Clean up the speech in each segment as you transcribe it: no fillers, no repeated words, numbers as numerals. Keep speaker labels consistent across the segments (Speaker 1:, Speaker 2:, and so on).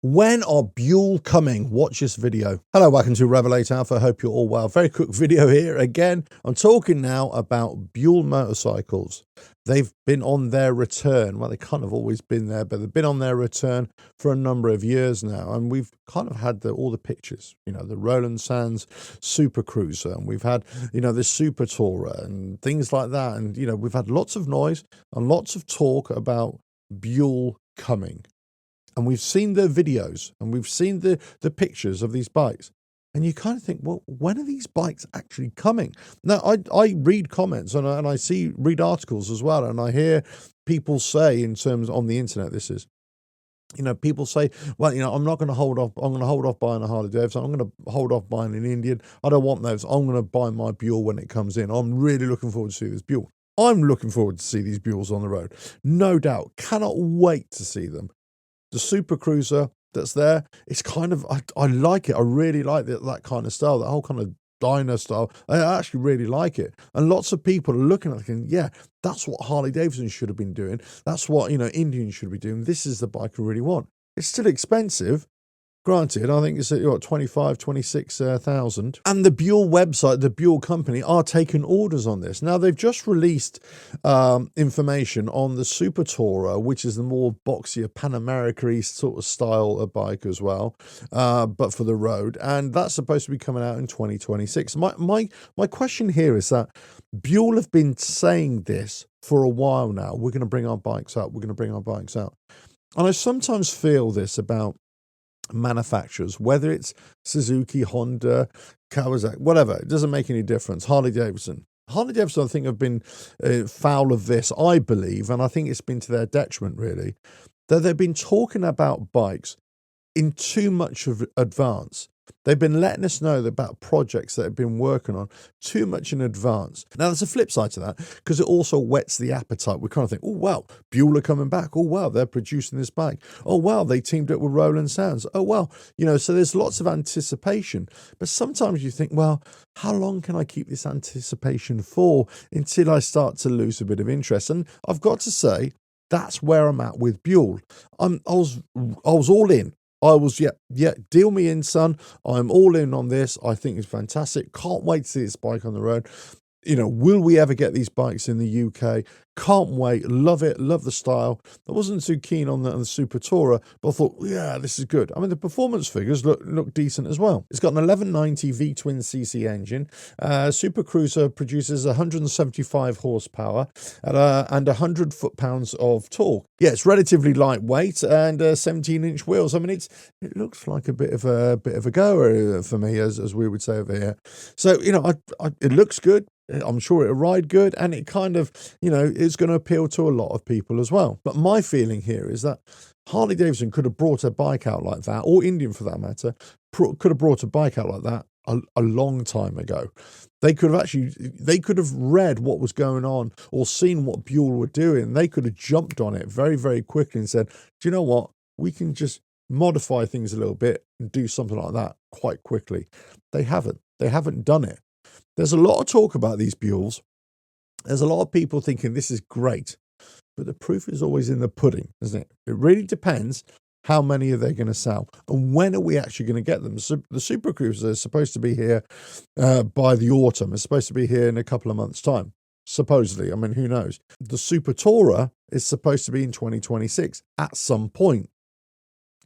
Speaker 1: When are Buell coming? Watch this video. Hello, welcome to RevelatorAlf. I hope you're all well. Very quick video here again. I'm talking now about Buell motorcycles. They've been on their return. Well, they've kind of always been there, but they've been on their return for a number of years now. And we've kind of had all the pictures, the Roland Sands Super Cruiser, and we've had, the Super Tourer and things like that. And, we've had lots of noise and lots of talk about Buell coming. And we've seen the videos and we've seen the pictures of these bikes. And you kind of think, well, when are these bikes actually coming? Now, I read comments and I read articles as well. And I hear people say, in terms on the internet, this is, people say, well, I'm not going to hold off. I'm going to hold off buying a Harley Davidson. I'm going to hold off buying an Indian. I don't want those. I'm going to buy my Buell when it comes in. I'm really looking forward to see this Buell. I'm looking forward to see these Buells on the road. No doubt. Cannot wait to see them. The Super Cruiser that's there, it's kind of, I like it. I really like that kind of style, that whole kind of diner style. I actually really like it. And lots of people are looking at it thinking, yeah, that's what Harley Davidson should have been doing. That's what, Indian should be doing. This is the bike I really want. It's still expensive. Granted, I think it's at 26,000. And the Buell website, the Buell company, are taking orders on this. Now, they've just released information on the Super Tourer, which is the more boxier Pan-America sort of style of bike as well, but for the road. And that's supposed to be coming out in 2026. My question here is that Buell have been saying this for a while now. We're going to bring our bikes out. We're going to bring our bikes out. And I sometimes feel this about manufacturers, whether it's Suzuki, Honda, Kawasaki, whatever, it doesn't make any difference. Harley Davidson, I think, have been foul of this, I believe, and I think it's been to their detriment, really, that they've been talking about bikes in too much of advance. They've been letting us know about projects that they've been working on too much in advance. Now, there's a flip side to that, because it also whets the appetite. We kind of think, oh, wow, Buell are coming back. Oh, wow, they're producing this bike. Oh, wow, they teamed up with Roland Sands. Oh, well, so there's lots of anticipation. But sometimes you think, well, how long can I keep this anticipation for until I start to lose a bit of interest? And I've got to say, that's where I'm at with Buell. I was all in. I was, yeah, deal me in, son. I'm all in on this. I think it's fantastic. Can't wait to see this bike on the road. Will we ever get these bikes in the UK? Can't wait. Love it. Love the style. I wasn't too keen on the Super Tourer, but I thought, yeah, this is good. I mean, the performance figures look decent as well. It's got an 1190 V-twin CC engine. Super Cruiser produces 175 horsepower and 100 foot-pounds of torque. Yeah, it's relatively lightweight and 17-inch wheels. I mean, it looks like a bit of a goer for me, as we would say over here. So, it looks good. I'm sure it'll ride good, and it kind of, is going to appeal to a lot of people as well. But my feeling here is that Harley Davidson could have brought a bike out like that, or Indian for that matter, could have brought a bike out like that a long time ago. They could have read what was going on or seen what Buell were doing. They could have jumped on it very, very quickly and said, do you know what? We can just modify things a little bit and do something like that quite quickly. They haven't. They haven't done it. There's a lot of talk about these Buells. There's a lot of people thinking this is great, but the proof is always in the pudding, isn't it? It really depends how many are they going to sell and when are we actually going to get them. So the Super Cruiser is supposed to be here by the autumn. It's supposed to be here in a couple of months' time, supposedly. I mean, who knows? The Super Tourer is supposed to be in 2026 at some point.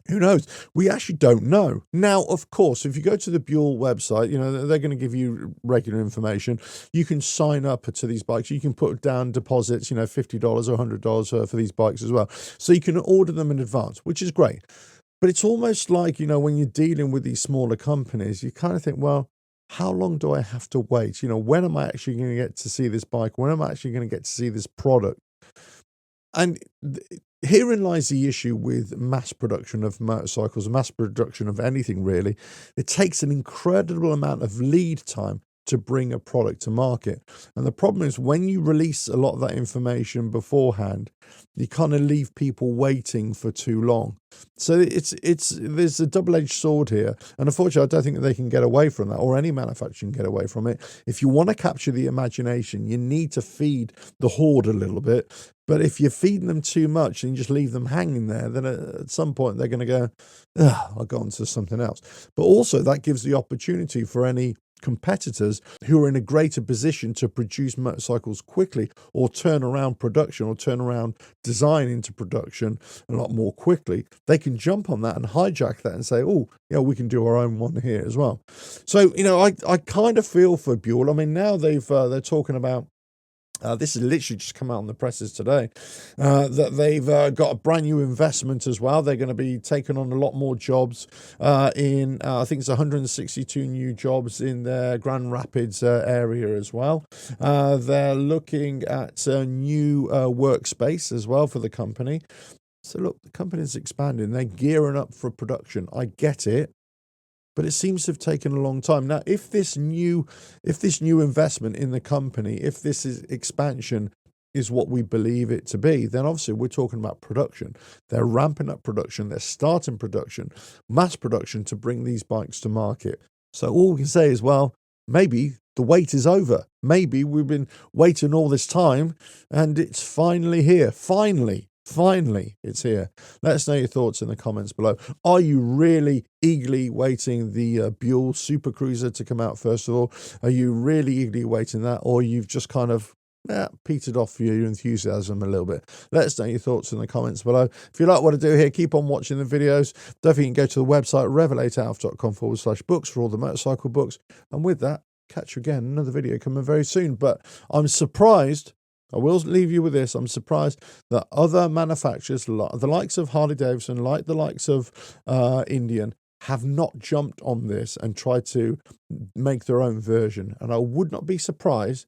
Speaker 1: Who knows? We actually don't know. Now, of course, if you go to the Buell website, they're going to give you regular information. You can sign up to these bikes. You can put down deposits, $50 or $100 for these bikes as well. So you can order them in advance, which is great. But it's almost like, when you're dealing with these smaller companies, you kind of think, well, how long do I have to wait? When am I actually going to get to see this bike? When am I actually going to get to see this product? And herein lies the issue with mass production of motorcycles, mass production of anything really. It takes an incredible amount of lead time to bring a product to market. And the problem is when you release a lot of that information beforehand, you kind of leave people waiting for too long. So there's a double-edged sword here, and unfortunately, I don't think that they can get away from that, or any manufacturer can get away from it. If you want to capture the imagination, you need to feed the horde a little bit. But if you're feeding them too much and you just leave them hanging there, then at some point they're going to go, I'll go on to something else. But also that gives the opportunity for any competitors who are in a greater position to produce motorcycles quickly, or turn around production, or turn around design into production a lot more quickly. They can jump on that and hijack that and say, oh, yeah, we can do our own one here as well. So, I kind of feel for Buell. I mean, now they're talking about, this has literally just come out on the presses today, that they've got a brand new investment as well. They're going to be taking on a lot more jobs I think it's 162 new jobs in their Grand Rapids area as well. They're looking at a new workspace as well for the company. So look, the company's expanding. They're gearing up for production. I get it. But it seems to have taken a long time. Now, if this new investment in the company, if this is expansion is what we believe it to be, then obviously we're talking about production. They're ramping up production. They're starting production, mass production, to bring these bikes to market. So all we can say is, well, maybe the wait is over. Maybe we've been waiting all this time and it's finally here. Finally, it's here. Let us know your thoughts in the comments below. Are you really eagerly waiting the Buell Super Cruiser to come out first of all? Are you really eagerly waiting that, or you've just kind of petered off your enthusiasm a little bit? Let us know your thoughts in the comments below. If you like what I do here, keep on watching the videos. Don't forget you can go to the website RevelatorAlf.com/books for all the motorcycle books. And with that, catch you again. Another video coming very soon. But I'm surprised, I will leave you with this, I'm surprised that other manufacturers, the likes of Harley-Davidson, like the likes of Indian, have not jumped on this and tried to make their own version. And I would not be surprised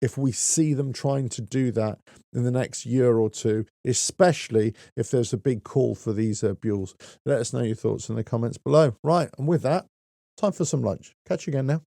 Speaker 1: if we see them trying to do that in the next year or two, especially if there's a big call for these Buells. Let us know your thoughts in the comments below. Right, and with that, time for some lunch. Catch you again now.